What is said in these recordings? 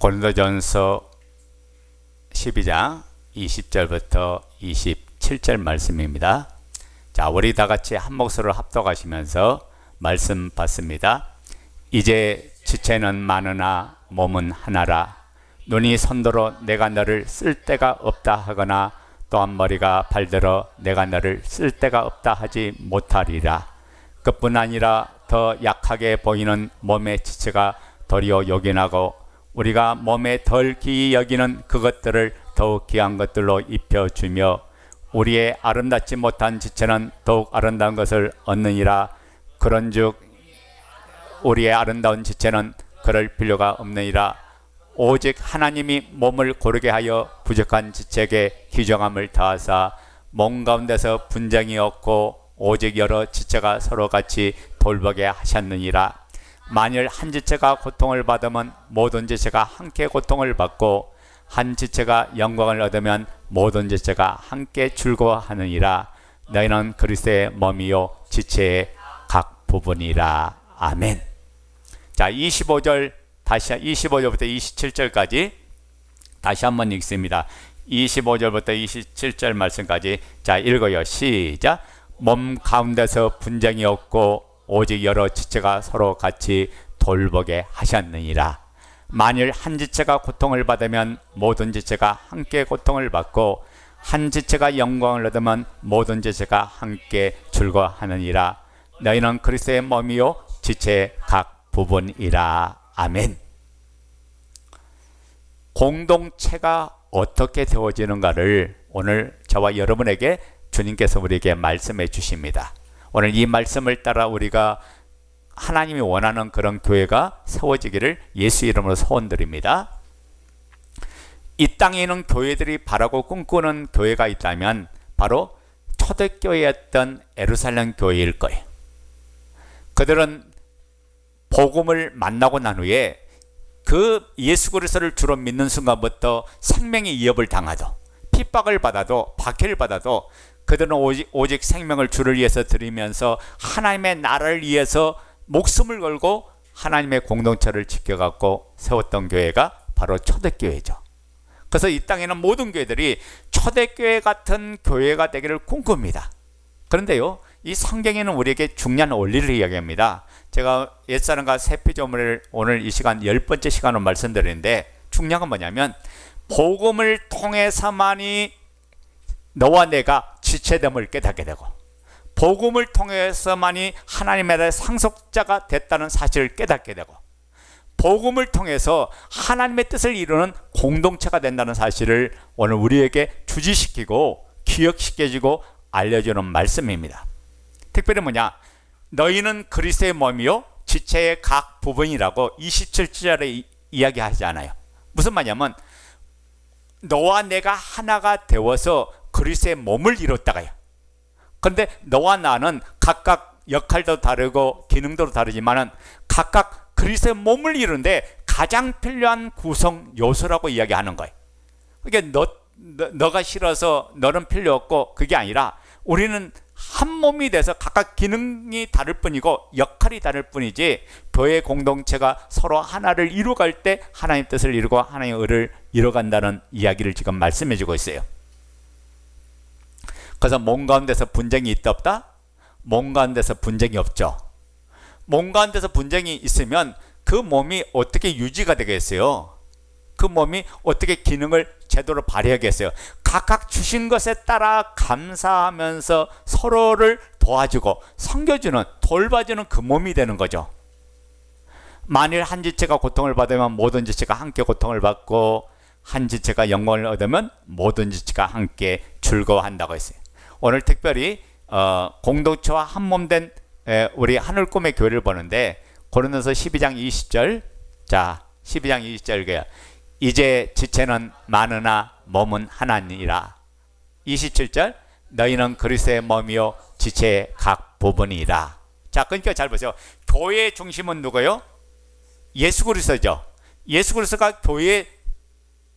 고린도전서 12장 20절부터 27절 말씀입니다. 자, 우리 다 같이 한 목소리로 합독하시면서 말씀 받습니다. 이제 지체는 많으나 몸은 하나라. 눈이 손도로 내가 너를 쓸 데가 없다 하거나 또한 머리가 발들어 내가 너를 쓸 데가 없다 하지 못하리라. 그뿐 아니라 더 약하게 보이는 몸의 지체가 도리어 요긴하고 우리가 몸에 덜 귀히 여기는 그것들을 더욱 귀한 것들로 입혀주며 우리의 아름답지 못한 지체는 더욱 아름다운 것을 얻느니라. 그런즉 우리의 아름다운 지체는 그럴 필요가 없느니라. 오직 하나님이 몸을 고르게 하여 부족한 지체에게 귀정함을 더하사 몸 가운데서 분쟁이 없고 오직 여러 지체가 서로 같이 돌보게 하셨느니라. 만일 한 지체가 고통을 받으면 모든 지체가 함께 고통을 받고 한 지체가 영광을 얻으면 모든 지체가 함께 즐거워하느니라. 너희는 그리스도의 몸이요 지체의 각 부분이라. 아멘. 자, 25절부터 27절까지 다시 한번 읽습니다. 25절부터 27절 말씀까지 자, 읽어요. 시작. 몸 가운데서 분쟁이 없고 오직 여러 지체가 서로 같이 돌보게 하셨느니라. 만일 한 지체가 고통을 받으면 모든 지체가 함께 고통을 받고 한 지체가 영광을 얻으면 모든 지체가 함께 즐거워하느니라. 너희는 그리스도의 몸이요 지체의 각 부분이라. 아멘. 공동체가 어떻게 되어지는가를 오늘 저와 여러분에게 주님께서 우리에게 말씀해 주십니다. 오늘 이 말씀을 따라 우리가 하나님이 원하는 그런 교회가 세워지기를 예수 이름으로 소원드립니다. 이 땅에 있는 교회들이 바라고 꿈꾸는 교회가 있다면 바로 초대교회였던 예루살렘 교회일 거예요. 그들은 복음을 만나고 난 후에 그 예수 그리스도를 주로 믿는 순간부터 생명의 위협을 당하도 핍박을 받아도 박해를 받아도 그들은 오직 생명을 주를 위해서 드리면서 하나님의 나라를 위해서 목숨을 걸고 하나님의 공동체를 지켜갖고 세웠던 교회가 바로 초대교회죠. 그래서 이 땅에는 모든 교회들이 초대교회 같은 교회가 되기를 꿈꿉니다. 그런데요, 이 성경에는 우리에게 중요한 원리를 이야기합니다. 제가 옛사람과 새 피조물을 오늘 이 시간 10번째 시간으로 말씀드리는데 중요한 건 뭐냐면 복음을 통해서만이 너와 내가 지체됨을 깨닫게 되고 복음을 통해서만이 하나님의 나라의 상속자가 됐다는 사실을 깨닫게 되고 복음을 통해서 하나님의 뜻을 이루는 공동체가 된다는 사실을 오늘 우리에게 주지시키고 기억시켜주고 알려주는 말씀입니다. 특별히 뭐냐? 너희는 그리스도의 몸이요 지체의 각 부분이라고 27절에 이야기하지 않아요. 무슨 말이냐면 너와 내가 하나가 되어서 그리스도의 몸을 이뤘다가요. 그런데 너와 나는 각각 역할도 다르고 기능도 다르지만은 각각 그리스도의 몸을 이루는데 가장 필요한 구성 요소라고 이야기하는 거예요. 그러니까 너가 싫어서 너는 필요 없고 그게 아니라 우리는 한 몸이 돼서 각각 기능이 다를 뿐이고 역할이 다를 뿐이지 교회 공동체가 서로 하나를 이루어갈 때 하나님 뜻을 이루고 하나님의 의를 이루어간다는 이야기를 지금 말씀해 주고 있어요. 그래서 몸 가운데서 분쟁이 있다 없다? 몸 가운데서 분쟁이 없죠. 몸 가운데서 분쟁이 있으면 그 몸이 어떻게 유지가 되겠어요? 그 몸이 어떻게 기능을 제대로 발휘하겠어요? 각각 주신 것에 따라 감사하면서 서로를 도와주고 섬겨주는 돌봐주는 그 몸이 되는 거죠. 만일 한 지체가 고통을 받으면 모든 지체가 함께 고통을 받고 한 지체가 영광을 얻으면 모든 지체가 함께 즐거워한다고 했어요. 오늘 특별히 공동체와 한 몸 된 우리 하늘 꿈의 교회를 보는데 고린도서 12장 20절 자 12장 20절 이제 지체는 많으나 몸은 하나니라. 27절 너희는 그리스도의 몸이요 지체의 각 부분이라. 자, 그러니까 잘 보세요. 교회의 중심은 누구예요? 예수 그리스도죠. 예수 그리스도가 교회의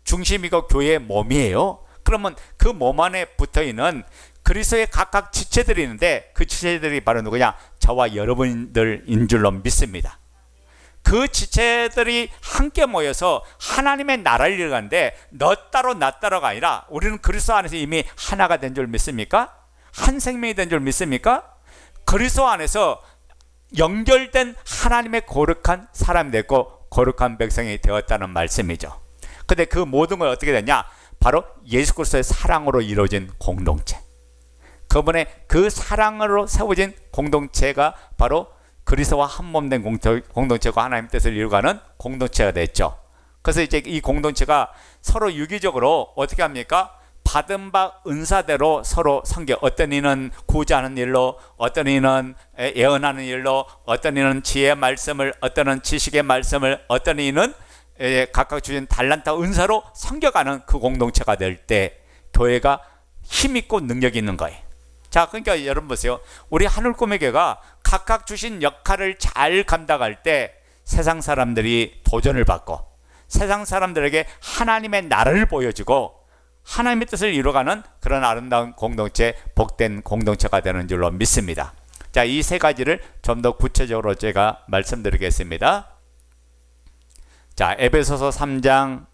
중심이고 교회의 몸이에요. 그러면 그 몸 안에 붙어있는 그리스도의 각각 지체들이 있는데 그 지체들이 바로 누구냐? 저와 여러분들인 줄로 믿습니다. 그 지체들이 함께 모여서 하나님의 나라를 이루는데 너 따로 나 따로가 아니라 우리는 그리스도 안에서 이미 하나가 된 줄 믿습니까? 한 생명이 된 줄 믿습니까? 그리스도 안에서 연결된 하나님의 거룩한 사람이 됐고 거룩한 백성이 되었다는 말씀이죠. 근데 그 모든 걸 어떻게 됐냐? 바로 예수 그리스도의 사랑으로 이루어진 공동체. 그분의 그 사랑으로 세워진 공동체가 바로 그리스도와 한 몸 된 공동체고 하나님 뜻을 이루가는 공동체가 됐죠. 그래서 이제 이 공동체가 서로 유기적으로 어떻게 합니까? 받은 바 은사대로 서로 섬겨. 어떤 이는 구제하는 일로, 어떤 이는 예언하는 일로, 어떤 이는 지혜의 말씀을, 어떤 이는 지식의 말씀을, 어떤 이는 각각 주신 달란트 은사로 섬겨가는 그 공동체가 될 때 교회가 힘있고 능력이 있는 거예요. 자, 그러니까 여러분 보세요. 우리 하늘꿈의 교회가 각각 주신 역할을 잘 감당할 때 세상 사람들이 도전을 받고 세상 사람들에게 하나님의 나라를 보여주고 하나님의 뜻을 이루어가는 그런 아름다운 공동체, 복된 공동체가 되는 줄로 믿습니다. 자, 이 세 가지를 좀 더 구체적으로 제가 말씀드리겠습니다. 자, 에베소서 3장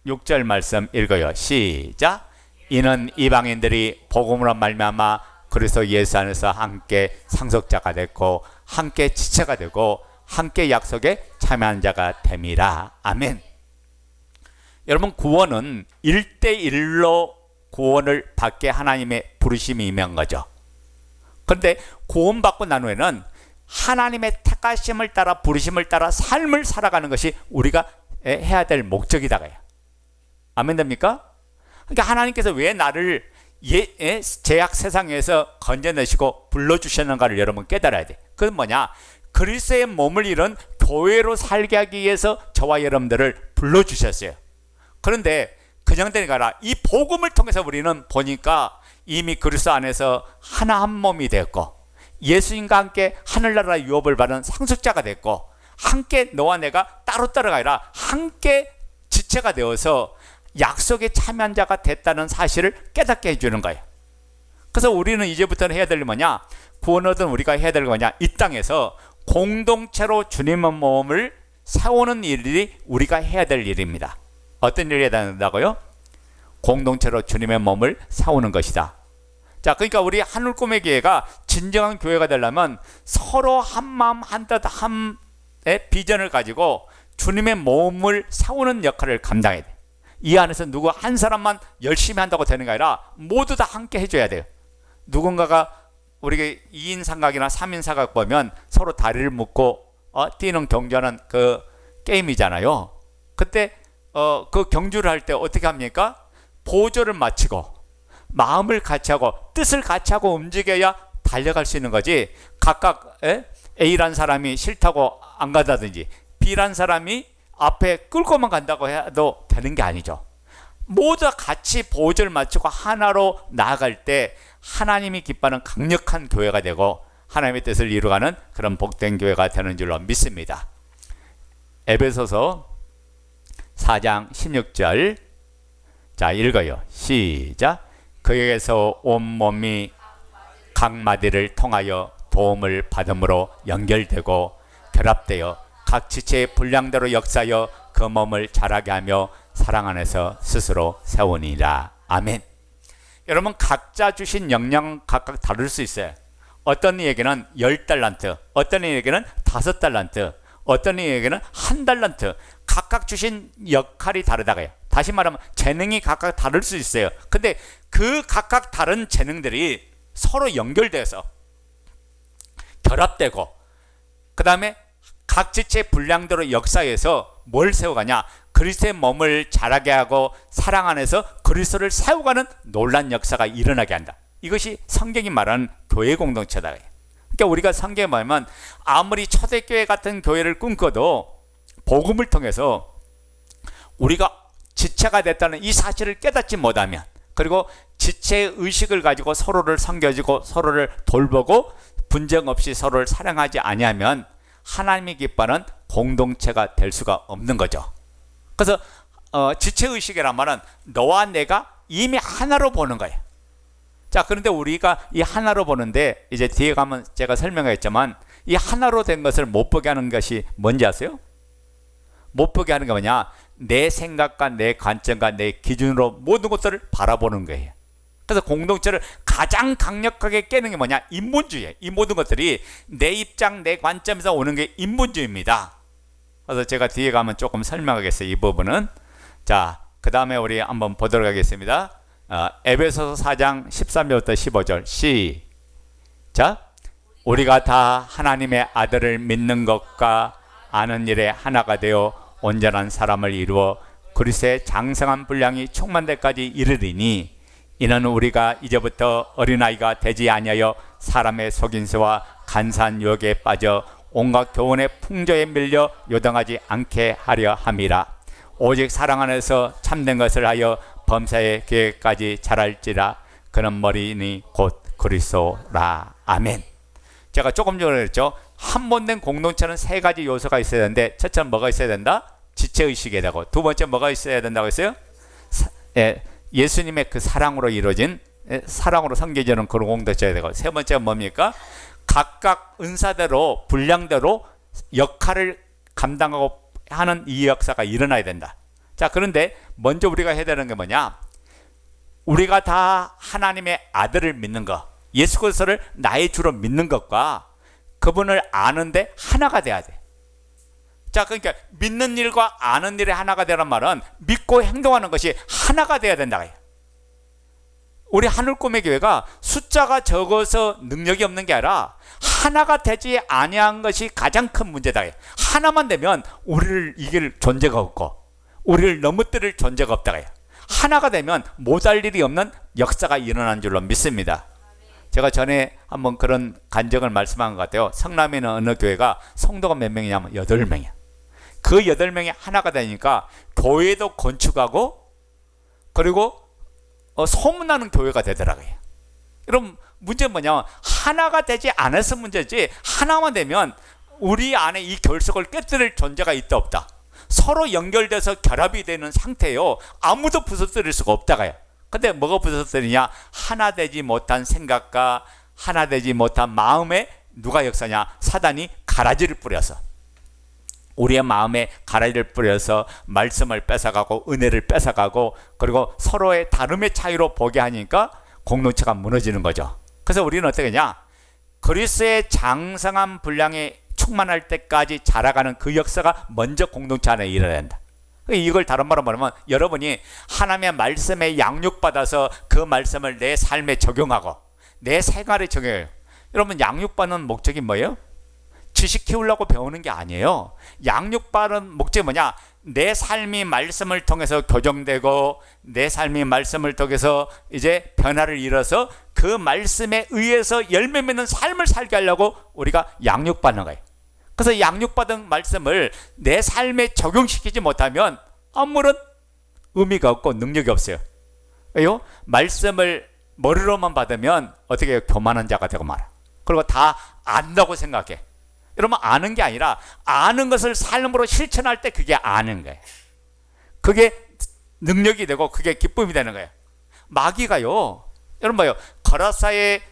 6절 말씀 읽어요. 시작. 이는 이방인들이 복음으로 말미암아 그리스도 예수 안에서 함께 상속자가 됐고 함께 지체가 되고 함께 약속에 참여한 자가 됨이라. 아멘. 여러분, 구원은 1대1로 구원을 받게 하나님의 부르심이 임한 거죠. 그런데 구원받고 난 후에는 하나님의 택하심을 따라 부르심을 따라 삶을 살아가는 것이 우리가 해야 될 목적이다가요. 아멘 됩니까? 그러니까 하나님께서 왜 나를 죄악 세상에서 건져내시고 불러주셨는가를 여러분 깨달아야 돼. 그건 뭐냐? 그리스도의 몸을 이룬 교회로 살게 하기 위해서 저와 여러분들을 불러주셨어요. 그런데 그냥 되는 게 아니라 이 복음을 통해서 우리는 보니까 이미 그리스도 안에서 하나 한 몸이 됐고 예수님과 함께 하늘나라 유업을 받은 상속자가 됐고 함께 너와 내가 따로따로가 아니라 함께 지체가 되어서 약속에 참여한 자가 됐다는 사실을 깨닫게 해주는 거예요. 그래서 우리는 이제부터는 해야 될 뭐냐? 구원 얻은 우리가 해야 될 거냐? 이 땅에서 공동체로 주님의 몸을 세우는 일이 우리가 해야 될 일입니다. 어떤 일을 해야 된다고요? 공동체로 주님의 몸을 세우는 것이다. 자, 그러니까 우리 하늘꿈의 교회가 진정한 교회가 되려면 서로 한마음 한뜻 한의 비전을 가지고 주님의 몸을 세우는 역할을 감당해야 돼. 이 안에서 누구 한 사람만 열심히 한다고 되는 게 아니라 모두 다 함께 해줘야 돼요. 누군가가 우리가 2인 삼각이나 3인 삼각 보면 서로 다리를 묶고 뛰는 경주하는 그 게임이잖아요. 그때 그 경주를 할 때 어떻게 합니까? 보조를 맞추고 마음을 같이 하고 뜻을 같이 하고 움직여야 달려갈 수 있는 거지. 각각 A란 사람이 싫다고 안 가다든지 B란 사람이 앞에 끌고만 간다고 해도 되는 게 아니죠. 모두 같이 보조를 맞추고 하나로 나아갈 때 하나님이 기뻐하는 강력한 교회가 되고 하나님의 뜻을 이루어가는 그런 복된 교회가 되는 줄로 믿습니다. 에베소서 4장 16절 자 읽어요. 시작. 그에게서 온몸이 각 마디를 통하여 도움을 받음으로 연결되고 결합되어 각 지체의 분량대로 역사하여 그 몸을 자라게 하며 사랑 안에서 스스로 세우니라. 아멘. 여러분, 각자 주신 역량 각각 다를 수 있어요. 어떤 이에게는 10달란트, 어떤 이에게는 5달란트, 어떤 이에게는 1달란트. 각각 주신 역할이 다르다고요. 다시 말하면 재능이 각각 다를 수 있어요. 근데 그 각각 다른 재능들이 서로 연결돼서 결합되고 그 다음에 각 지체 분량대로 역사에서 뭘 세워가냐? 그리스도의 몸을 자라게 하고 사랑 안에서 그리스도를 세워가는 놀란 역사가 일어나게 한다. 이것이 성경이 말하는 교회 공동체다. 그러니까 우리가 성경에 보면 아무리 초대교회 같은 교회를 꿈꿔도 복음을 통해서 우리가 지체가 됐다는 이 사실을 깨닫지 못하면, 그리고 지체의 의식을 가지고 서로를 섬겨주고 서로를 돌보고 분쟁 없이 서로를 사랑하지 아니하면 하나님이 기뻐하는 공동체가 될 수가 없는 거죠. 그래서 지체의식이란 말은 너와 내가 이미 하나로 보는 거예요. 자, 그런데 우리가 이 하나로 보는데 이제 뒤에 가면 제가 설명했지만 이 하나로 된 것을 못 보게 하는 것이 뭔지 아세요? 못 보게 하는 게 뭐냐? 내 생각과 내 관점과 내 기준으로 모든 것들을 바라보는 거예요. 그래서 공동체를 가장 강력하게 깨는 게 뭐냐? 인본주의예요. 이 모든 것들이 내 입장, 내 관점에서 오는 게 인본주의입니다. 그래서 제가 뒤에 가면 조금 설명하겠어요. 이 부분은. 자, 그 다음에 우리 한번 보도록 하겠습니다. 에베소서 4장 13절부터 15절 시작. 우리가 다 하나님의 아들을 믿는 것과 아는 일에 하나가 되어 온전한 사람을 이루어 그리스도의 장성한 분량이 충만 데까지 이르리니 이는 우리가 이제부터 어린아이가 되지 아니하여 사람의 속임수와 간사한 유혹에 빠져 온갖 교훈의 풍조에 밀려 요동하지 않게 하려 함이라. 오직 사랑 안에서 참된 것을 하여 범사의 계획까지 자랄지라. 그는 머리니 곧 그리스도라. 아멘. 제가 조금 전에 그랬죠. 한 번 된 공동체는 세 가지 요소가 있어야 되는데, 첫째는 뭐가 있어야 된다? 지체의식이 되고, 두 번째 뭐가 있어야 된다고 했어요? 예수님의 그 사랑으로 이루어진, 사랑으로 섬겨지는 그런 공동체가 되고, 세 번째가 뭡니까? 각각 은사대로 분량대로 역할을 감당하고 하는 이 역사가 일어나야 된다. 자, 그런데 먼저 우리가 해야 되는 게 뭐냐? 우리가 다 하나님의 아들을 믿는 것, 예수 그리스도를 나의 주로 믿는 것과 그분을 아는데 하나가 돼야 돼. 자, 그러니까 믿는 일과 아는 일에 하나가 되란 말은 믿고 행동하는 것이 하나가 돼야 된다. 우리 하늘꿈의 교회가 숫자가 적어서 능력이 없는 게 아니라 하나가 되지 아니한 것이 가장 큰 문제다. 하나만 되면 우리를 이길 존재가 없고 우리를 넘어뜨릴 존재가 없다. 하나가 되면 못할 일이 없는 역사가 일어난 줄로 믿습니다. 제가 전에 한번 그런 간증을 말씀한 것 같아요. 성남에 있는 어느 교회가 성도가 몇 명이냐면 8명이야. 그 8명이 하나가 되니까 교회도 건축하고 그리고 소문나는 교회가 되더라고요. 여러분, 문제는 뭐냐면 하나가 되지 않아서 문제지, 하나만 되면 우리 안에 이 결속을 깨뜨릴 존재가 있다 없다. 서로 연결돼서 결합이 되는 상태예요. 아무도 부서뜨릴 수가 없다가요. 근데 뭐가 부서뜨리냐? 하나 되지 못한 생각과 하나 되지 못한 마음에 누가 역사냐? 사단이 가라지를 뿌려서, 우리의 마음에 가라지를 뿌려서 말씀을 뺏어가고 은혜를 뺏어가고 그리고 서로의 다름의 차이로 보게 하니까 공동체가 무너지는 거죠. 그래서 우리는 어떻게 하냐? 그리스도의 장성한 분량에 충만할 때까지 자라가는 그 역사가 먼저 공동체 안에 일어나야 된다. 이걸 다른 말로 말하면 여러분이 하나님의 말씀에 양육받아서 그 말씀을 내 삶에 적용하고 내 생활에 적용해요. 여러분, 양육받는 목적이 뭐예요? 지식 키우려고 배우는 게 아니에요. 양육받는 목적이 뭐냐? 내 삶이 말씀을 통해서 교정되고 내 삶이 말씀을 통해서 이제 변화를 이뤄서 그 말씀에 의해서 열매 맺는 삶을 살게 하려고 우리가 양육받는 거예요. 그래서 양육받은 말씀을 내 삶에 적용시키지 못하면 아무런 의미가 없고 능력이 없어요. 왜요? 말씀을 머리로만 받으면 어떻게 해요? 교만한 자가 되고 말아. 그리고 다 안다고 생각해. 여러분, 아는 게 아니라 아는 것을 삶으로 실천할 때 그게 아는 거예요. 그게 능력이 되고 그게 기쁨이 되는 거예요. 마귀가요, 여러분 봐요. 거라사의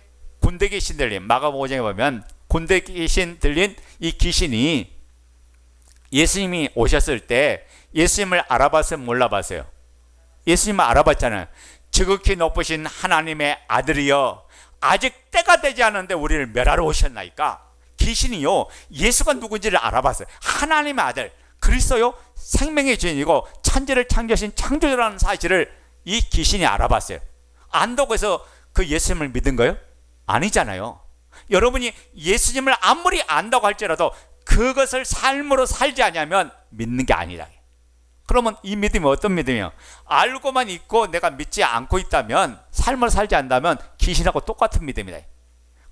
군대 귀신 들린, 마가복음 5장에 보면 군대 귀신 들린 이 귀신이 예수님이 오셨을 때 예수님을 알아봤어요, 몰라봤어요? 예수님을 알아봤잖아요. 지극히 높으신 하나님의 아들이여, 아직 때가 되지 않았는데 우리를 멸하러 오셨나이까. 귀신이요, 예수가 누군지를 알아봤어요. 하나님의 아들 그리스도요, 생명의 주인이고 천지를 창조하신 창조주라는 사실을 이 귀신이 알아봤어요. 안다고 해서 그 예수님을 믿은 거예요? 아니잖아요. 여러분이 예수님을 아무리 안다고 할지라도 그것을 삶으로 살지 않으면 믿는 게 아니다. 그러면 이 믿음이 어떤 믿음이에요? 알고만 있고 내가 믿지 않고 있다면, 삶을 살지 않는다면 귀신하고 똑같은 믿음이다.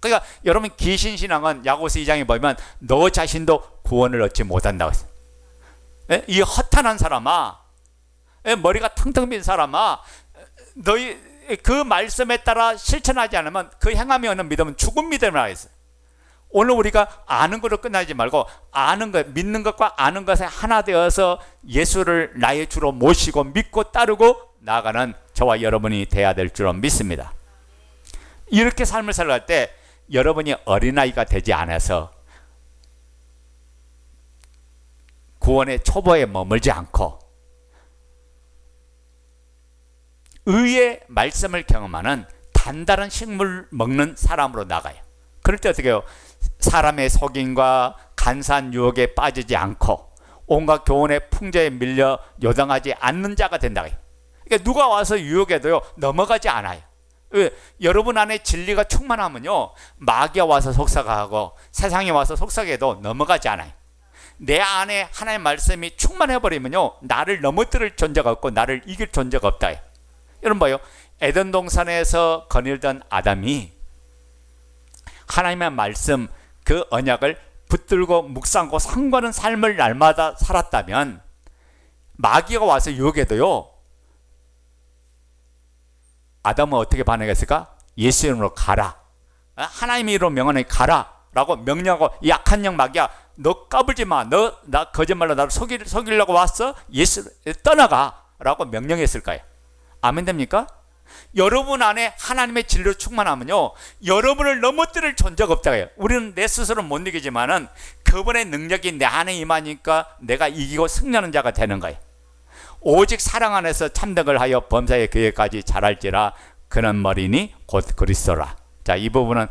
그러니까 여러분, 귀신 신앙은 야고보서 2장에 보면 너 자신도 구원을 얻지 못한다고 했어요. 이 허탄한 사람아, 머리가 텅텅 빈 사람아, 너희 그 말씀에 따라 실천하지 않으면 그 행함이 없는 믿음은 죽은 믿음이라고 했어요. 오늘 우리가 아는 것으로 끝나지 말고 아는 것, 믿는 것과 아는 것에 하나 되어서 예수를 나의 주로 모시고 믿고 따르고 나아가는 저와 여러분이 돼야 될 줄로 믿습니다. 이렇게 삶을 살아갈 때 여러분이 어린아이가 되지 않아서 구원의 초보에 머물지 않고 의의 말씀을 경험하는 단단한 식물 먹는 사람으로 나가요. 그럴 때 어떻게 해요? 사람의 속임과 간사한 유혹에 빠지지 않고 온갖 교훈의 풍조에 밀려 요동하지 않는 자가 된다. 그러니까 누가 와서 유혹해도요 넘어가지 않아요. 여러분 안에 진리가 충만하면요 마귀가 와서 속삭하고 세상이 와서 속삭해도 넘어가지 않아요. 내 안에 하나님의 말씀이 충만해버리면요 나를 넘어뜨릴 존재가 없고 나를 이길 존재가 없다. 여러분 봐요. 에덴 동산에서 거닐던 아담이 하나님의 말씀 그 언약을 붙들고 묵상하고 상관하는 삶을 날마다 살았다면 마귀가 와서 유혹해도요 아담은 어떻게 반응했을까? 예수 이름으로 가라. 하나님의 이름으로 명하니 가라 라고 명령하고 약한 영 마귀야 너 까불지 마. 너 나 거짓말로 나를 속이려고 왔어? 예수 떠나가 라고 명령했을까요? 아멘 됩니까? 여러분 안에 하나님의 진리로 충만하면요 여러분을 넘어뜨릴 존재가 없다고요. 우리는 내 스스로 못 이기지만은 그분의 능력이 내 안에 임하니까 내가 이기고 승리하는 자가 되는 거예요. 오직 사랑 안에서 참된 하여 범사의 교회까지 자랄지라 그는 머리니 곧 그리스도라. 자, 이 부분은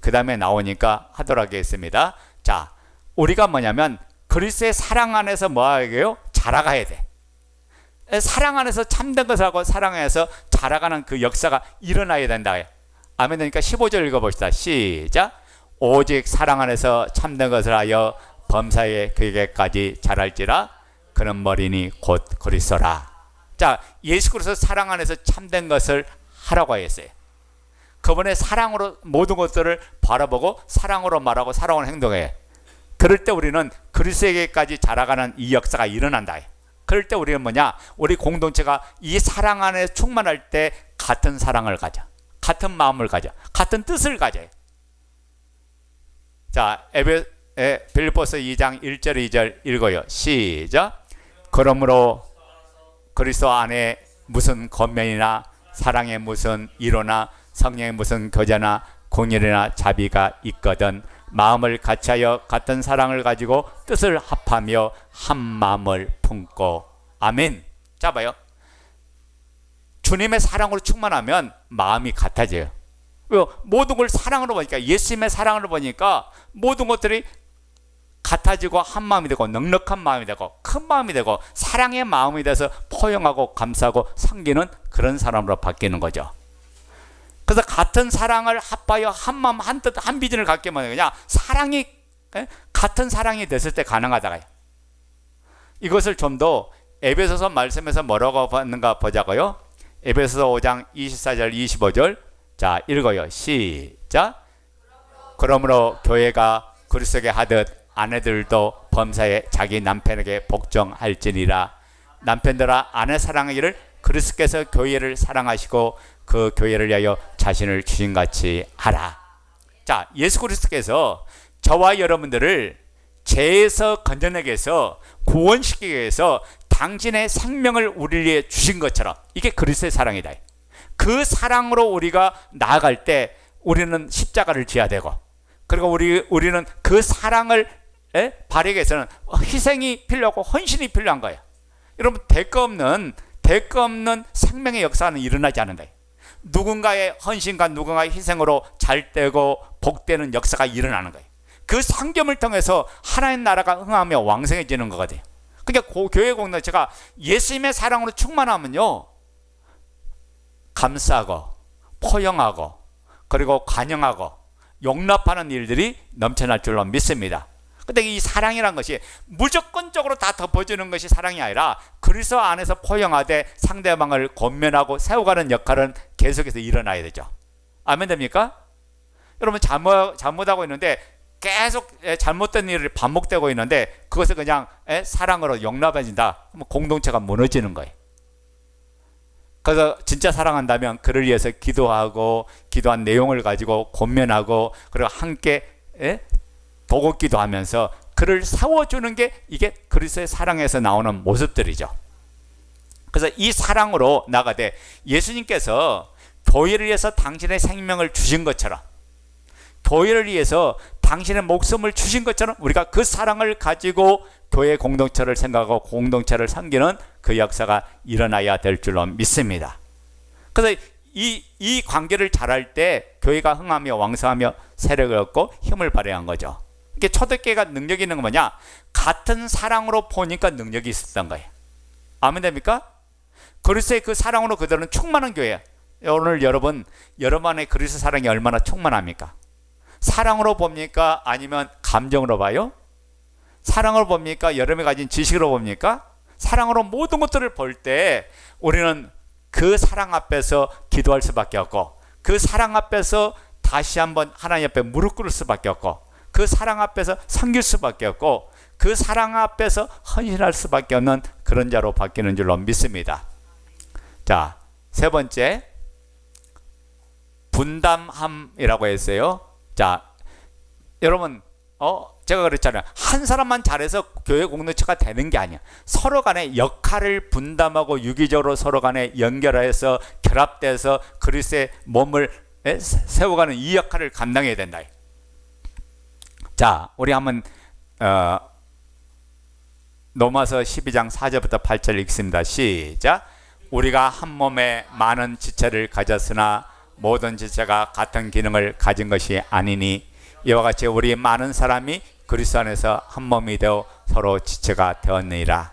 그 다음에 나오니까 하도록 하겠습니다. 자, 우리가 뭐냐면 그리스도의 사랑 안에서 뭐 하게요? 자라가야 돼. 사랑 안에서 참된 것을 하고 사랑 안에서 자라가는 그 역사가 일어나야 된다. 아멘. 그러니까 15절 읽어봅시다. 시작. 오직 사랑 안에서 참된 것을 하여 범사의 교회까지 자랄지라 그는 머리니 곧 그리스도라. 자, 예수 그리스도 사랑 안에서 참된 것을 하라고 했어요. 그분의 사랑으로 모든 것들을 바라보고 사랑으로 말하고 사랑으로 행동해. 그럴 때 우리는 그리스도에게까지 자라가는 이 역사가 일어난다. 그럴 때 우리는 뭐냐? 우리 공동체가 이 사랑 안에 충만할 때 같은 사랑을 가져, 같은 마음을 가져, 같은 뜻을 가져요. 자, 빌립보서 2장 1절 2절 읽어요. 시작. 그러므로 그리스도 안에 무슨 권면이나 사랑의 무슨 이로나 성령의 무슨 교제나 공일이나 자비가 있거든 마음을 같이하여 같은 사랑을 가지고 뜻을 합하며 한 마음을 품고. 아멘. 자, 봐요. 주님의 사랑으로 충만하면 마음이 같아져요. 모든 걸 사랑으로 보니까, 예수님의 사랑으로 보니까 모든 것들이 같아지고 한 마음이 되고 넉넉한 마음이 되고 큰 마음이 되고 사랑의 마음이 돼서 포용하고 감싸고 섬기는 그런 사람으로 바뀌는 거죠. 그래서 같은 사랑을 합하여 한 마음 한 뜻 한 비전을 갖게 하면 그냥 사랑이 같은 사랑이 됐을 때 가능하다고요. 이것을 좀 더 에베소서 말씀에서 뭐라고 하는가 보자고요. 에베소서 5장 24절 25절 자 읽어요. 시작. 그러므로 교회가 그리스도에게 하듯 아내들도 범사에 자기 남편에게 복종할지니라. 남편들아 아내 사랑하기를 그리스도께서 교회를 사랑하시고 그 교회를 위하여 자신을 주신같이 하라. 자, 예수 그리스도께서 저와 여러분들을 죄에서 건져내기 위해서 구원시키기 위해서 당신의 생명을 우리를 위해 주신 것처럼 이게 그리스도의 사랑이다. 그 사랑으로 우리가 나아갈 때 우리는 십자가를 지어야 되고, 그리고 우리는 그 사랑을 발휘하기 위해서는 희생이 필요하고 헌신이 필요한 거예요. 여러분, 대가 없는 생명의 역사는 일어나지 않는다. 누군가의 헌신과 누군가의 희생으로 잘되고 복되는 역사가 일어나는 거예요. 그 상점을 통해서 하나님 나라가 흥하며 왕성해지는 거거든요. 그러니까 교회 공동체가 예수님의 사랑으로 충만하면요, 감싸고 포용하고 그리고 관용하고 용납하는 일들이 넘쳐날 줄로 믿습니다. 근데 이 사랑이란 것이 무조건적으로 다 덮어주는 것이 사랑이 아니라 그리스도 안에서 포용하되 상대방을 권면하고 세워가는 역할은 계속해서 일어나야 되죠. 아멘 됩니까? 여러분, 잘못하고 있는데 계속 잘못된 일이 반복되고 있는데 그것을 그냥 사랑으로 용납해진다. 그러면 공동체가 무너지는 거예요. 그래서 진짜 사랑한다면 그를 위해서 기도하고 기도한 내용을 가지고 권면하고 그리고 함께 도곡기도 하면서 그를 세워주는 게 이게 그리스도의 사랑에서 나오는 모습들이죠. 그래서 이 사랑으로 나가되 예수님께서 교회를 위해서 당신의 생명을 주신 것처럼 교회를 위해서 당신의 목숨을 주신 것처럼 우리가 그 사랑을 가지고 교회 공동체를 생각하고 공동체를 섬기는 그 역사가 일어나야 될 줄로 믿습니다. 그래서 이 관계를 잘할 때 교회가 흥하며 왕성하며 세력을 얻고 힘을 발휘한 거죠. 이게 초대교회가 능력이 있는 건 뭐냐? 같은 사랑으로 보니까 능력이 있었던 거예요. 아멘 됩니까? 그리스도의 그 사랑으로 그들은 충만한 교회예요. 오늘 여러분 안에 그리스도 사랑이 얼마나 충만합니까? 사랑으로 봅니까? 아니면 감정으로 봐요? 사랑으로 봅니까? 여러분이 가진 지식으로 봅니까? 사랑으로 모든 것들을 볼 때 우리는 그 사랑 앞에서 기도할 수밖에 없고, 그 사랑 앞에서 다시 한번 하나님 앞에 무릎 꿇을 수밖에 없고, 그 사랑 앞에서 섬길 수밖에 없고, 그 사랑 앞에서 헌신할 수밖에 없는 그런 자로 바뀌는 줄로 믿습니다. 자, 세 번째, 분담함이라고 했어요. 자, 여러분 제가 그랬잖아요. 한 사람만 잘해서 교회 공동체가 되는 게 아니야. 서로 간에 역할을 분담하고 유기적으로 서로 간에 연결해서 결합돼서 그리스도의 몸을 세워가는 이 역할을 감당해야 된다. 자, 우리 한번 로마서 12장 4절부터 8절 읽습니다. 시작. 우리가 한 몸에 많은 지체를 가졌으나 모든 지체가 같은 기능을 가진 것이 아니니 이와 같이 우리 많은 사람이 그리스도 안에서 한 몸이 되어 서로 지체가 되었느니라.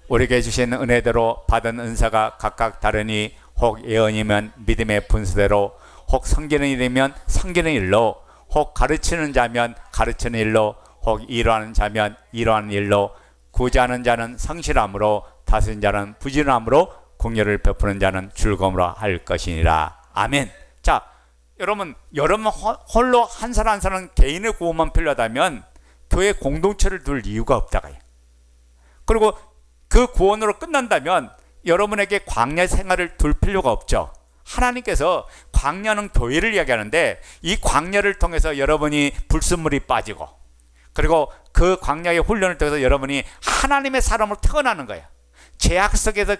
우리에게 주신 은혜대로 받은 은사가 각각 다르니 혹 예언이면 믿음의 분수대로, 혹 섬기는 일이면 섬기는 일로, 혹 가르치는 자면 가르치는 일로, 혹 이러하는 자면 이러하는 일로, 구제하는 자는 성실함으로, 다스린 자는 부지런함으로, 공의를 베푸는 자는 즐거움으로 할 것이니라. 아멘. 자, 여러분 홀로 한 사람 한 사람 개인의 구원만 필요하다면 교회 공동체를 둘 이유가 없다가요. 그리고 그 구원으로 끝난다면 여러분에게 광야 생활을 둘 필요가 없죠. 하나님께서 광야는 교회를 이야기하는데 이 광야를 통해서 여러분이 불순물이 빠지고, 그리고 그 광야의 훈련을 통해서 여러분이 하나님의 사람으로 태어나는 거예요. 죄악 속에서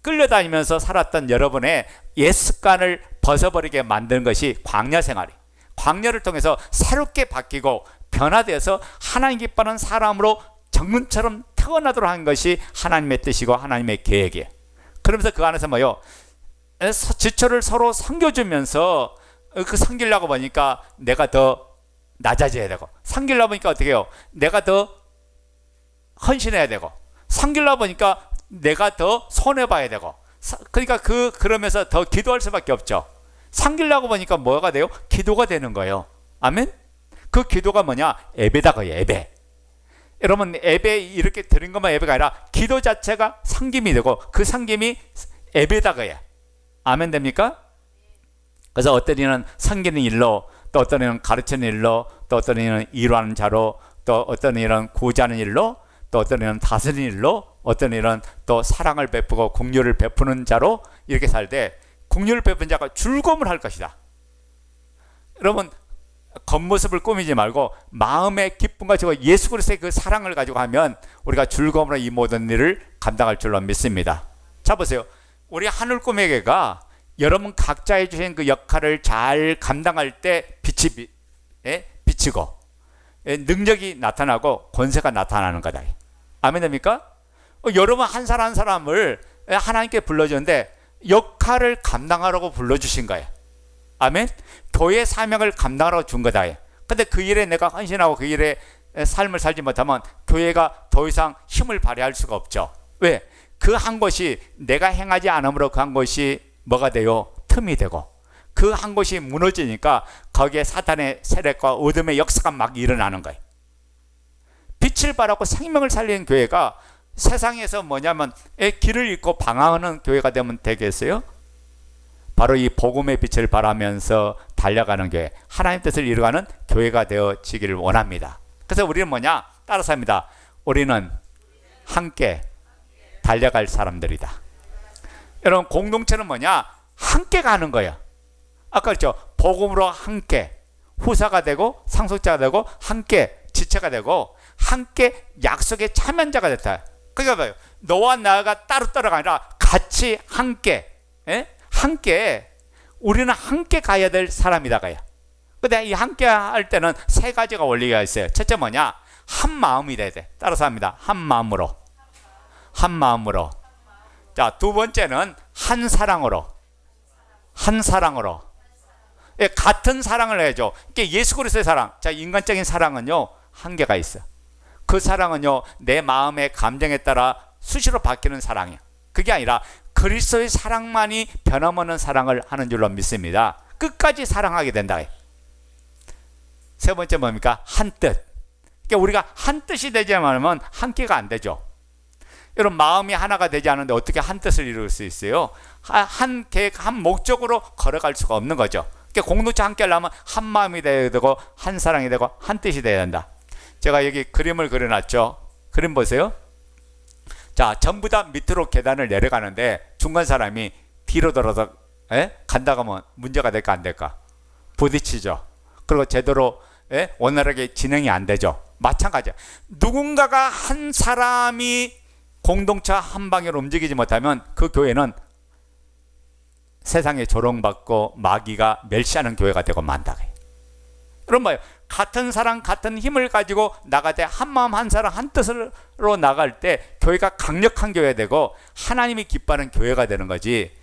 끌려다니면서 살았던 여러분의 옛 습관을 벗어버리게 만드는 것이 광야 생활이에요. 광야를 통해서 새롭게 바뀌고 변화되어서 하나님 기뻐하는 사람으로 정금처럼 태어나도록 한 것이 하나님의 뜻이고 하나님의 계획이에요. 그러면서 그 안에서 뭐요? 지체를 서로 섬겨주면서 그 섬기려고 보니까 내가 더 낮아져야 되고, 섬기려고 보니까 어떻게 해요? 내가 더 헌신해야 되고, 섬기려고 보니까 내가 더 손해봐야 되고, 그러니까 그러면서 더 기도할 수밖에 없죠. 섬기려고 보니까 뭐가 돼요? 기도가 되는 거예요. 아멘? 그 기도가 뭐냐? 예배다고요. 예배. 여러분 예배 이렇게 드린 것만 예배가 아니라 기도 자체가 섬김이 되고 그 섬김이 예배다고요. 아멘 됩니까? 그래서 어떤 이는 섬기는 일로, 또 어떤 이는 가르치는 일로, 또 어떤 이는 이루하는 자로, 또 어떤 이는 구제하는 일로, 또 어떤 이는 다스리는 일로, 어떤 이는 또 사랑을 베푸고 긍휼을 베푸는 자로 이렇게 살 때 긍휼을 베푸는 자가 즐거움을 할 것이다. 여러분 겉모습을 꾸미지 말고 마음의 기쁨과 가지고 예수 그리스도의 그 사랑을 가지고 하면 우리가 즐거움으로 이 모든 일을 감당할 줄로 믿습니다. 자 보세요. 우리 하늘 꿈에게가 여러분 각자 해주신 그 역할을 잘 감당할 때 빛이 비치고 능력이 나타나고 권세가 나타나는 거다. 아멘 됩니까? 여러분 한 사람 한 사람을 하나님께 불러주는데 역할을 감당하라고 불러주신 거예요. 아멘? 교회 사명을 감당하라고 준 거다. 근데 그 일에 내가 헌신하고 그 일에 삶을 살지 못하면 교회가 더 이상 힘을 발휘할 수가 없죠. 왜? 그 한 것이 내가 행하지 않으므로 그 한 것이 뭐가 돼요? 틈이 되고 그 한 것이 무너지니까 거기에 사탄의 세력과 어둠의 역사가 막 일어나는 거예요. 빛을 발하고 생명을 살리는 교회가 세상에서 뭐냐면 길을 잃고 방황하는 교회가 되면 되겠어요? 바로 이 복음의 빛을 발하면서 달려가는 교회, 하나님 뜻을 이루어가는 교회가 되어지기를 원합니다. 그래서 우리는 뭐냐? 따라서 합니다. 우리는 함께 달려갈 사람들이다. 여러분 공동체는 뭐냐? 함께 가는 거예요. 아까 그랬죠. 복음으로 함께 후사가 되고 상속자가 되고 함께 지체가 되고 함께 약속의 참여자가 됐다. 그러니까 봐요. 너와 나가 따로따로가 아니라 같이 함께 함께 우리는 함께 가야 될 사람이다가요. 근데 이 함께 할 때는 세 가지가 원리가 있어요. 첫째 뭐냐? 한 마음이 돼야 돼. 따라서 합니다. 한 마음으로. 한 마음으로. 자, 두 번째는 한 사랑으로. 한 사랑으로. 예, 같은 사랑을 해야죠. 이게 예수 그리스도의 사랑. 자, 인간적인 사랑은요, 한계가 있어. 그 사랑은요, 내 마음의 감정에 따라 수시로 바뀌는 사랑이야. 그게 아니라 그리스도의 사랑만이 변함없는 사랑을 하는 줄로 믿습니다. 끝까지 사랑하게 된다. 세 번째 뭡니까? 한 뜻. 그러니까 우리가 한 뜻이 되지 않으면 함께가 안 되죠. 여러분, 마음이 하나가 되지 않는데 어떻게 한 뜻을 이룰 수 있어요? 한 계획, 한 목적으로 걸어갈 수가 없는 거죠. 그러니까 공동체 함께 하려면 한 마음이 되어야 되고 한 사랑이 되고 한 뜻이 되어야 된다. 제가 여기 그림을 그려놨죠. 그림 보세요. 자, 전부 다 밑으로 계단을 내려가는데 중간 사람이 뒤로 돌아서 간다고 하면 문제가 될까 안 될까? 부딪히죠. 그리고 제대로 원활하게 진행이 안 되죠. 마찬가지야. 누군가가 한 사람이 공동체 한 방향으로 움직이지 못하면 그 교회는 세상에 조롱받고 마귀가 멸시하는 교회가 되고 만다. 그럼 뭐예요? 같은 사랑, 같은 힘을 가지고 나갈 때 한 마음, 한 사랑, 한 뜻으로 나갈 때 교회가 강력한 교회가 되고 하나님이 기뻐하는 교회가 되는 거지.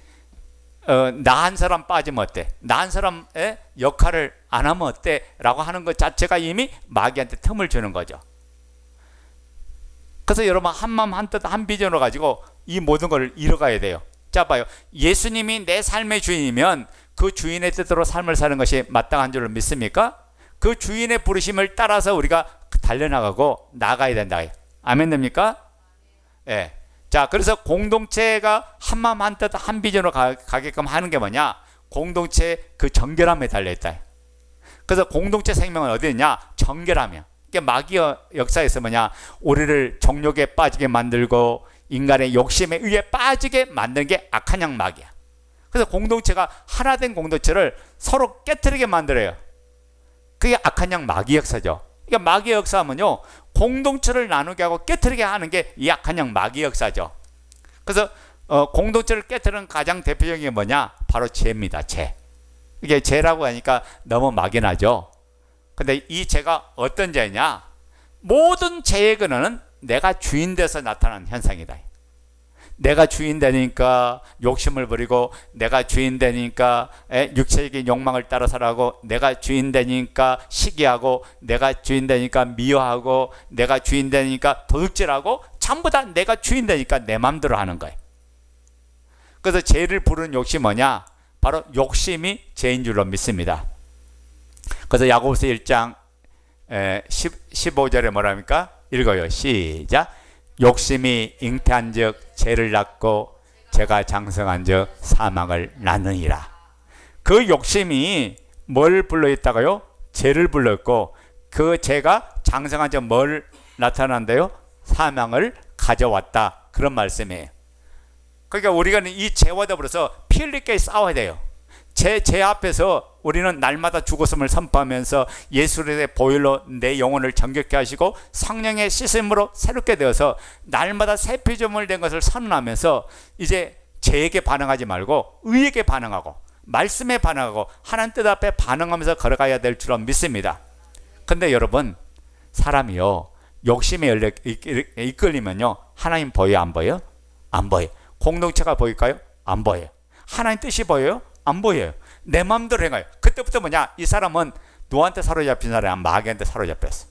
나 한 사람 빠지면 어때? 나 한 사람의 역할을 안 하면 어때? 라고 하는 것 자체가 이미 마귀한테 틈을 주는 거죠. 그래서 여러분, 한 마음, 한 뜻, 한 비전으로 가지고 이 모든 걸 이뤄가야 돼요. 자, 봐요. 예수님이 내 삶의 주인이면 그 주인의 뜻으로 삶을 사는 것이 마땅한 줄로 믿습니까? 그 주인의 부르심을 따라서 우리가 달려나가고 나가야 된다. 아멘 됩니까? 예. 자, 그래서 공동체가 한 마음 한 뜻 한 비전으로 가게끔 하는 게 뭐냐? 공동체의 그 정결함에 달려있다. 그래서 공동체 생명은 어디 있냐? 정결함이야. 이게 마귀 역사에서 뭐냐? 우리를 정욕에 빠지게 만들고 인간의 욕심에 의해 빠지게 만드는 게 악한 양 마귀야. 그래서 공동체가 하나 된 공동체를 서로 깨트리게 만들어요. 그게 악한 양 마귀 역사죠. 그러니까 마귀 역사하면요, 공동체를 나누게 하고 깨트리게 하는 게 이 악한 양 마귀 역사죠. 그래서 공동체를 깨트리는 가장 대표적인 게 뭐냐? 바로 죄입니다. 죄. 이게 죄라고 하니까 너무 막연하죠. 근데 이 죄가 어떤 죄냐? 모든 죄의 근원은 내가 주인 돼서 나타나는 현상이다. 내가 주인 되니까 욕심을 부리고, 내가 주인 되니까 육체적인 욕망을 따라 살아가고, 내가 주인 되니까 시기하고, 내가 주인 되니까 미워하고, 내가 주인 되니까 도둑질하고, 전부 다 내가 주인 되니까 내 맘대로 하는 거예요. 그래서 죄를 부르는 욕심이 뭐냐? 바로 욕심이 죄인 줄로 믿습니다. 그래서 야고보서 1장 15절에 뭐랍니까? 읽어요. 시작. 욕심이 잉태한 즉 죄를 낳고, 죄가 장성한 즉 사망을 낳느니라. 그 욕심이 뭘 불러있다가요? 죄를 불러있고, 그 죄가 장성한 즉 뭘 나타난대요? 사망을 가져왔다. 그런 말씀이에요. 그러니까 우리가 이 죄와 더불어서 피 흘리게 싸워야 돼요. 제 앞에서 우리는 날마다 죽었음을 선포하면서 예수의 보혈로 내 영혼을 정결케 하시고 성령의 씻음으로 새롭게 되어서 날마다 새 피조물 된 것을 선언하면서 이제 죄에게 반응하지 말고 의에게 반응하고 말씀에 반응하고 하나님 뜻 앞에 반응하면서 걸어가야 될 줄로 믿습니다. 근데 여러분, 사람이요, 욕심에 이끌리면요, 하나님 보여요, 안 보여요? 안 보여요. 공동체가 보일까요? 안 보여요. 하나님 뜻이 보여요? 안 보여요. 내 마음대로 행해요. 그때부터 뭐냐? 이 사람은 누구한테 사로잡힌 사람이 마귀한테 사로잡혔어.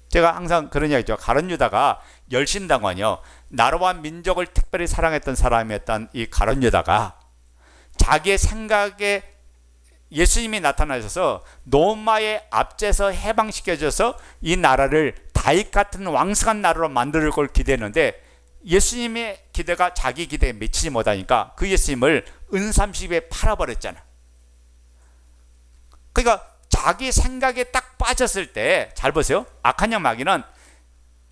제가 항상 그런 이야기죠. 가룟 유다가 열신당원이요, 나라와 민족을 특별히 사랑했던 사람이었던 이 가룟 유다가 자기의 생각에 예수님이 나타나셔서 노마의 앞제서 해방시켜줘서 이 나라를 다윗 같은 왕성한 나라로 만들 걸 기대했는데, 예수님의 기대가 자기 기대에 미치지 못하니까 그 예수님을 은삼십에 팔아버렸잖아. 그러니까 자기 생각에 딱 빠졌을 때, 잘 보세요. 악한 양 마귀는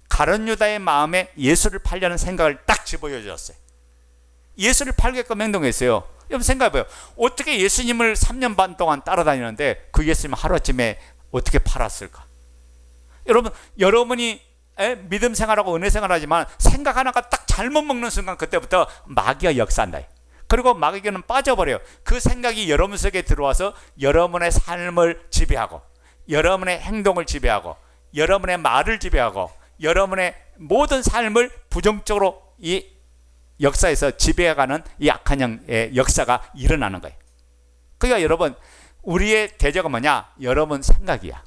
가룟 유다의 마음에 예수를 팔려는 생각을 딱 집어넣어줬어요. 예수를 팔게끔 행동했어요. 여러분 생각해봐요. 어떻게 예수님을 3년 반 동안 따라다니는데 그 예수님을 하루아침에 어떻게 팔았을까? 여러분이 믿음 생활하고 은혜 생활하지만 생각 하나가 딱 잘못 먹는 순간 그때부터 마귀가 역사한다. 그리고 마귀는 빠져버려요. 그 생각이 여러분 속에 들어와서 여러분의 삶을 지배하고, 여러분의 행동을 지배하고, 여러분의 말을 지배하고, 여러분의 모든 삶을 부정적으로 이 역사에서 지배해가는 이 악한 영의 역사가 일어나는 거예요. 그러니까 여러분, 우리의 대적은 뭐냐? 여러분 생각이야.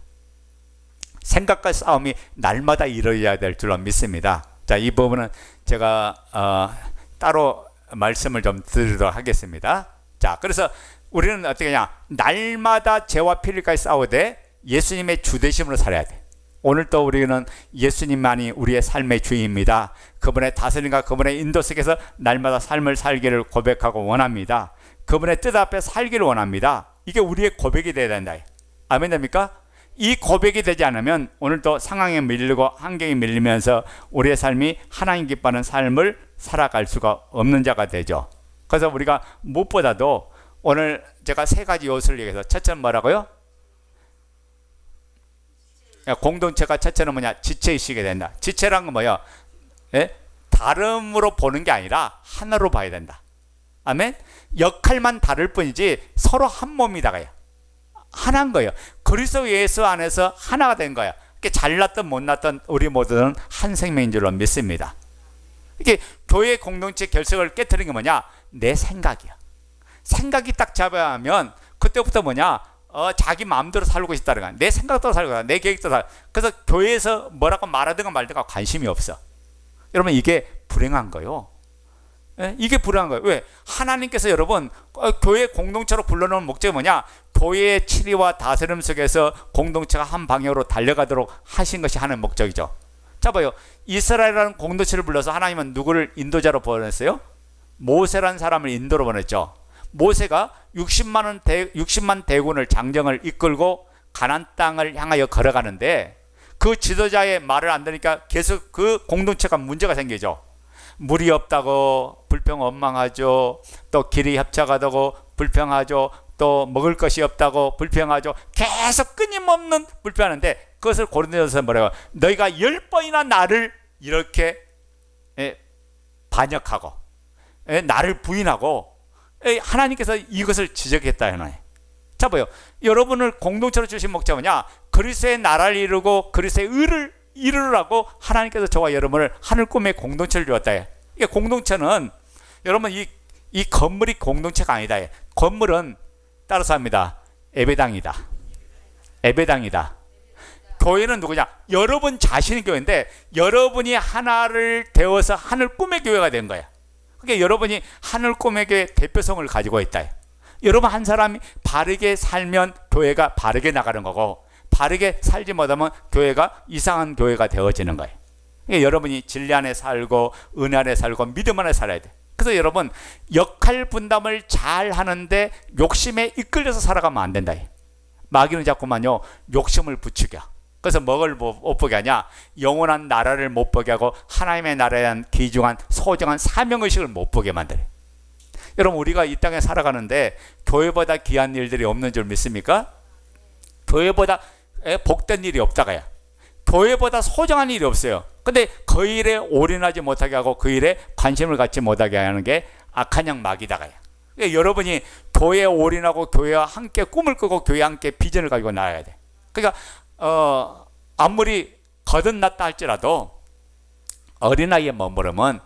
생각과 싸움이 날마다 이루어져야 될 줄로 믿습니다. 자, 이 부분은 제가 따로 말씀을 좀 드리도록 하겠습니다. 자, 그래서 우리는 어떻게 하냐? 날마다 죄와 피리까지 싸우되 예수님의 주되심으로 살아야 돼. 오늘 또 우리는 예수님만이 우리의 삶의 주인입니다. 그분의 다스림과 그분의 인도 속에서 날마다 삶을 살기를 고백하고 원합니다. 그분의 뜻 앞에 살기를 원합니다. 이게 우리의 고백이 되어야 된다. 아멘 됩니까? 이 고백이 되지 않으면 오늘도 상황에 밀리고 환경에 밀리면서 우리의 삶이 하나님 기뻐하는 삶을 살아갈 수가 없는 자가 되죠. 그래서 우리가 무엇보다도 오늘 제가 세 가지 요소를 얘기해서, 첫째는 뭐라고요? 공동체가 첫째는 뭐냐? 지체의식이 된다. 지체란 건 뭐예요? 예? 다름으로 보는 게 아니라 하나로 봐야 된다. 아멘? 역할만 다를 뿐이지 서로 한 몸이다가요. 하나인 거예요. 그리스도 예수 안에서 하나가 된 거예요. 잘났든 못났든 우리 모두는 한 생명인 줄로 믿습니다. 이게 교회 공동체 결석을 깨트리는 게 뭐냐? 내 생각이야. 생각이 딱 잡아야 하면 그때부터 뭐냐? 자기 마음대로 살고 싶다는 거야. 내 생각대로 살고 싶다. 내 계획대로 살고. 그래서 교회에서 뭐라고 말하든가 말든가 관심이 없어. 여러분, 이게 불행한 거예요. 예? 이게 불행한 거예요. 왜? 하나님께서 여러분 교회 공동체로 불러놓은 목적이 뭐냐? 교회의 치리와 다스림 속에서 공동체가 한 방향으로 달려가도록 하신 것이 하나의 목적이죠. 자 봐요. 이스라엘이라는 공동체를 불러서 하나님은 누구를 인도자로 보냈어요? 모세라는 사람을 인도로 보냈죠. 모세가 60만 대군을 장정을 이끌고 가나안 땅을 향하여 걸어가는데 그 지도자의 말을 안 들으니까 계속 그 공동체가 문제가 생기죠. 물이 없다고 불평 원망하죠. 또 길이 협착하다고 불평하죠. 또 먹을 것이 없다고 불평하죠. 계속 끊임없는 불평하는데 그것을 고린도전서에 뭐라고? 너희가 10번이나 나를 이렇게 반역하고 나를 부인하고 하나님께서 이것을 지적했다. 자 봐요. 여러분을 공동체로 주신 목적은 뭐냐? 그리스도의 나라를 이루고 그리스도의 의를 이루라고 하나님께서 저와 여러분을 하늘 꿈의 공동체를 주었다. 이게 공동체는 여러분 이 건물이 공동체가 아니다. 건물은 따라서 합니다. 예배당이다. 예배당이다. 교회는 누구냐? 여러분 자신의 교회인데 여러분이 하나를 되어서 하늘 꿈의 교회가 된 거야. 그러니까 여러분이 하늘 꿈의 교회 대표성을 가지고 있다. 여러분 한 사람이 바르게 살면 교회가 바르게 나가는 거고, 바르게 살지 못하면 교회가 이상한 교회가 되어지는 거예요. 그러니까 여러분이 진리 안에 살고 은혜 안에 살고 믿음 안에 살아야 돼. 그래서 여러분 역할 분담을 잘 하는데 욕심에 이끌려서 살아가면 안 된다. 마귀는 자꾸만요 욕심을 부추겨. 그래서 뭐를 못 보게 하냐? 영원한 나라를 못 보게 하고 하나님의 나라에 대한 귀중한 소중한 사명의식을 못 보게 만들어요. 여러분 우리가 이 땅에 살아가는데 교회보다 귀한 일들이 없는 줄 믿습니까? 교회보다 복된 일이 없다가요. 교회보다 소중한 일이 없어요. 근데 그 일에 올인하지 못하게 하고 그 일에 관심을 갖지 못하게 하는 게 악한 영 마귀다가요. 그러니까 여러분이 교회에 올인하고 교회와 함께 꿈을 꾸고 교회와 함께 비전을 가지고 나가야 돼. 그러니까 아무리 거듭났다 할지라도 어린아이에 머무르면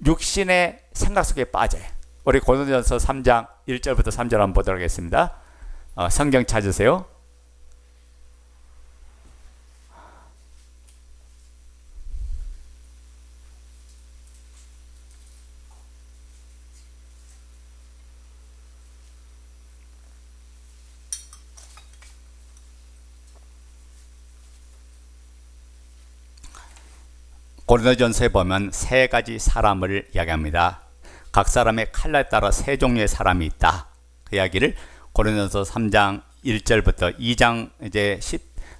육신의 생각 속에 빠져요. 우리 고린도전서 3장 1절부터 3절 한번 보도록 하겠습니다. 성경 찾으세요. 고린도전서에 보면 세 가지 사람을 이야기합니다. 각 사람의 칼날에 따라 세 종류의 사람이 있다. 그 이야기를 고린도전서 3장 1절부터 2장 이제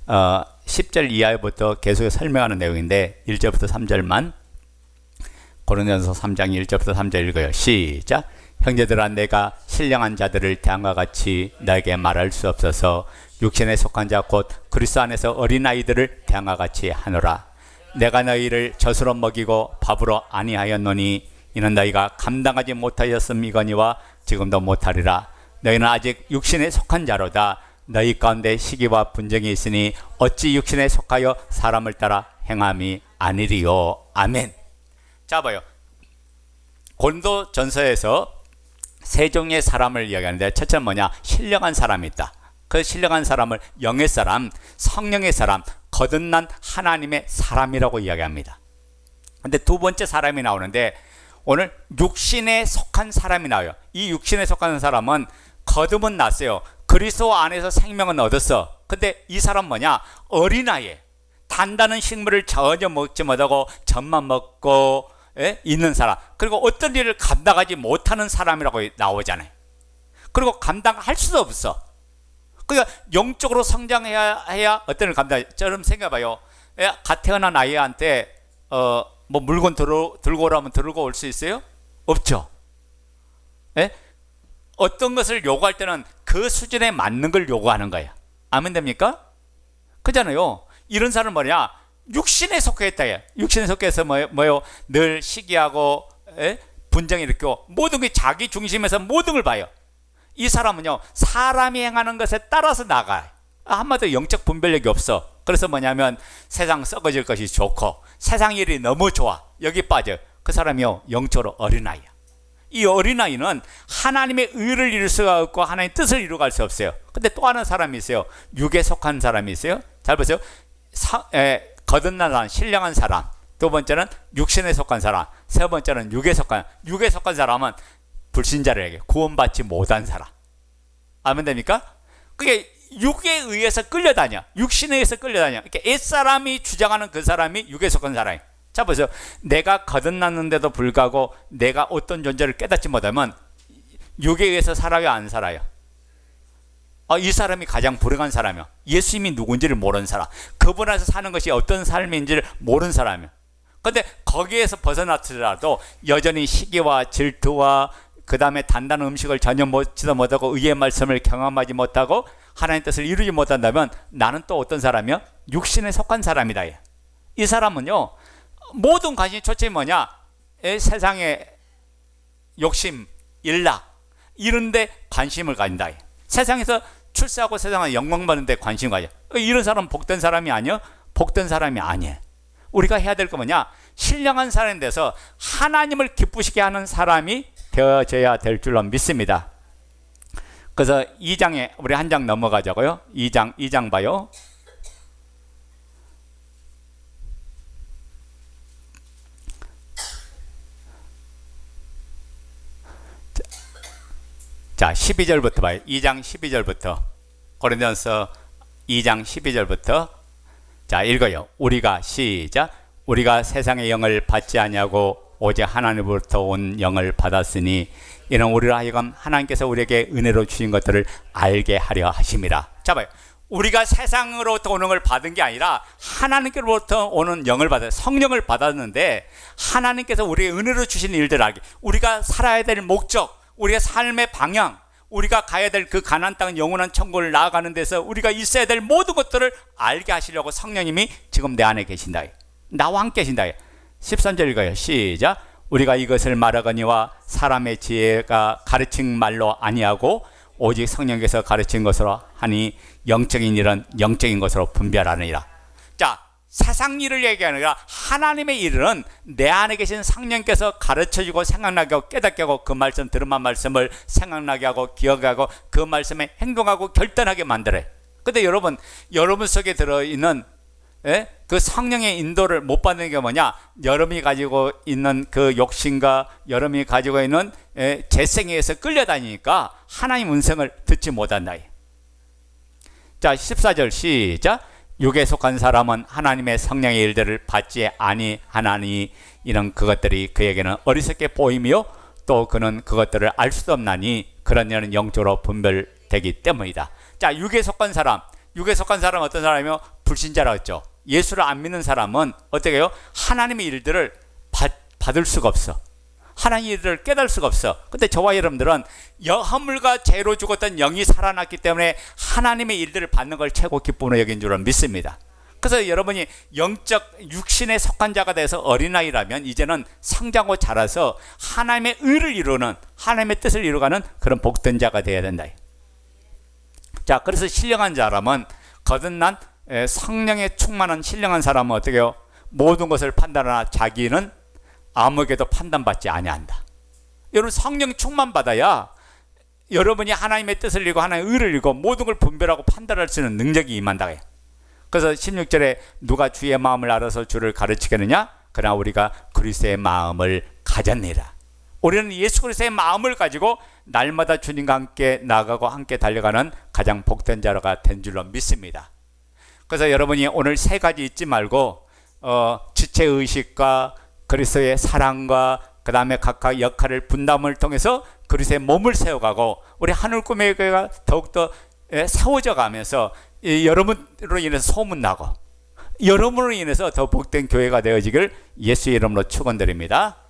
10절 이하부터 계속 설명하는 내용인데 1절부터 3절만 고린도전서 3장 1절부터 3절 읽어요. 시작. 형제들아 내가 신령한 자들을 대함과 같이 너에게 말할 수 없어서 육신에 속한 자 곧 그리스도 안에서 어린아이들을 대함과 같이 하노라. 내가 너희를 젖으로 먹이고 밥으로 아니하였노니 이는 너희가 감당하지 못하였음이거니와 지금도 못하리라. 너희는 아직 육신에 속한 자로다. 너희 가운데 시기와 분쟁이 있으니 어찌 육신에 속하여 사람을 따라 행함이 아니리요. 아멘. 자 봐요. 고린도전서에서 세 종의 사람을 이야기하는데, 첫째는 뭐냐? 신령한 사람이 있다. 그 신령한 사람을 영의 사람, 성령의 사람, 거듭난 하나님의 사람이라고 이야기합니다. 근데 두 번째 사람이 나오는데, 오늘 육신에 속한 사람이 나와요. 이 육신에 속한 사람은 거듭은 났어요. 그리스도 안에서 생명은 얻었어. 근데 이 사람 뭐냐? 어린아이에 단단한 식물을 전혀 먹지 못하고 젖만 먹고 있는 사람, 그리고 어떤 일을 감당하지 못하는 사람이라고 나오잖아요. 그리고 감당할 수도 없어. 그러니까 영적으로 성장해야 어떤 일을 감당해. 저처럼 생각해봐요. 갓 태어난 아이한테 뭐 물건 들고 오라면 들고 올 수 있어요? 없죠. 어떤 것을 요구할 때는 그 수준에 맞는 걸 요구하는 거예요. 아멘 됩니까? 그잖아요. 이런 사람은 뭐냐? 육신에 속해 있다. 육신에 속해서 뭐요? 늘 시기하고 분쟁이 일으키고 모든 게 자기 중심에서 모든 걸 봐요. 이 사람은요, 사람이 행하는 것에 따라서 나가요. 한마디로 영적 분별력이 없어. 그래서 뭐냐면 세상 썩어질 것이 좋고 세상 일이 너무 좋아. 여기 빠져. 그 사람이요, 영적으로 어린아이야. 이 어린아이는 하나님의 의를 이룰 수가 없고 하나님의 뜻을 이루어갈 수 없어요. 근데 또 하나 사람이 있어요. 육에 속한 사람이 있어요. 잘 보세요. 거듭난 사람, 신령한 사람. 두 번째는 육신에 속한 사람. 세 번째는 육에 속한 사람은 불신자들에게 구원받지 못한 사람. 아멘 됩니까? 그게 육에 의해서 끌려다녀. 육신에 의해서 끌려다녀. 그러니까 옛사람이 주장하는 그 사람이 육에 속한 사람이에요. 자 보세요. 내가 거듭났는데도 불구하고 내가 어떤 존재를 깨닫지 못하면 육에 의해서 살아요, 안 살아요? 이 사람이 가장 불행한 사람이요. 예수님이 누군지를 모르는 사람, 그분 안에서 사는 것이 어떤 삶인지를 모르는 사람이요. 그런데 거기에서 벗어났더라도 여전히 시기와 질투와 그 다음에 단단한 음식을 전혀 먹지도 못하고 의의 말씀을 경험하지 못하고 하나님의 뜻을 이루지 못한다면 나는 또 어떤 사람이요? 육신에 속한 사람이다. 이 사람은요, 모든 관심이 초점이 뭐냐? 세상의 욕심, 일락 이런 데 관심을 가진다. 세상에서 출세하고 세상에 영광받는 데 관심 가져. 이런 사람은 복된 사람이 아니야? 복된 사람이 아니에요. 우리가 해야 될 거 뭐냐? 신령한 사람이 돼서 하나님을 기쁘시게 하는 사람이 되어져야 될 줄로 믿습니다. 그래서 2장에 우리 한 장 넘어가자고요. 2장 봐요. 자, 12절부터 봐요. 2장 12절부터. 고린도전서 2장 12절부터. 자, 읽어요. 우리가 시작. 우리가 세상의 영을 받지 아니하고 오직 하나님으로부터 온 영을 받았으니 이는 우리로 하여금 하나님께서 우리에게 은혜로 주신 것들을 알게 하려 하심이라. 자, 봐요. 우리가 세상으로부터 오는 걸 받은 게 아니라 하나님께로부터 오는 영을 받아, 성령을 받았는데 하나님께서 우리에게 은혜로 주신 일들을 알게, 우리가 살아야 될 목적, 우리가 삶의 방향, 우리가 가야 될 그 가나안 땅 영원한 천국을 나아가는 데서 우리가 있어야 될 모든 것들을 알게 하시려고 성령님이 지금 내 안에 계신다. 나와 함께 계신다. 13절 읽어요. 시작. 우리가 이것을 말하거니와 사람의 지혜가 가르친 말로 아니하고 오직 성령께서 가르친 것으로 하니 영적인 일은 영적인 것으로 분별하느니라. 자, 세상 일을 얘기하는 게 아니라 하나님의 일은 내 안에 계신 성령께서 가르쳐주고 생각나게 하고 깨닫게 하고 그 말씀, 들은 말씀을 생각나게 하고 기억하고 그 말씀에 행동하고 결단하게 만들어요. 근데 여러분 속에 들어있는 그 성령의 인도를 못 받는 게 뭐냐? 여러분이 가지고 있는 그 욕심과 여러분이 가지고 있는 재생에 의해서 끌려다니니까 하나님 음성을 듣지 못한다. 자, 14절 시작. 육에 속한 사람은 하나님의 성령의 일들을 받지 아니하나니 이는 그것들이 그에게는 어리석게 보이며 또 그는 그것들을 알 수도 없나니 그런 일은 영적으로 분별되기 때문이다. 자, 육에 속한 사람은 어떤 사람이요? 불신자라고 했죠. 예수를 안 믿는 사람은 어떻게 해요? 하나님의 일들을 받을 수가 없어. 하나님의 일들을 깨달을 수가 없어. 근데 저와 여러분들은 허물과 죄로 죽었던 영이 살아났기 때문에 하나님의 일들을 받는 걸 최고 기쁨으로 여긴 줄은 믿습니다. 그래서 여러분이 영적 육신에 속한 자가 돼서 어린아이라면 이제는 성장하고 자라서 하나님의 의를 이루는, 하나님의 뜻을 이루가는 그런 복된 자가 되어야 된다. 자, 그래서 신령한 자라면, 거듭난 성령에 충만한 신령한 사람은 어떻게 해요? 모든 것을 판단하나 자기는 아무에게도 판단받지 아니한다. 여러분, 성령 충만 받아야 여러분이 하나님의 뜻을 이루고 하나님의 의를 이루고 모든 걸 분별하고 판단할 수 있는 능력이 임한다. 그래서 16절에 누가 주의 마음을 알아서 주를 가르치겠느냐? 그러나 우리가 그리스도의 마음을 가졌느니라. 우리는 예수 그리스도의 마음을 가지고 날마다 주님과 함께 나아가고 함께 달려가는 가장 복된 자가 된 줄로 믿습니다. 그래서 여러분이 오늘 세 가지 잊지 말고 지체의식과 그리스도의 사랑과 그 다음에 각각 역할을 분담을 통해서 그리스도의 몸을 세워가고 우리 하늘 꿈의 교회가 더욱더 세워져 가면서 여러분으로 인해서 소문나고 여러분으로 인해서 더 복된 교회가 되어지길 예수의 이름으로 축원드립니다.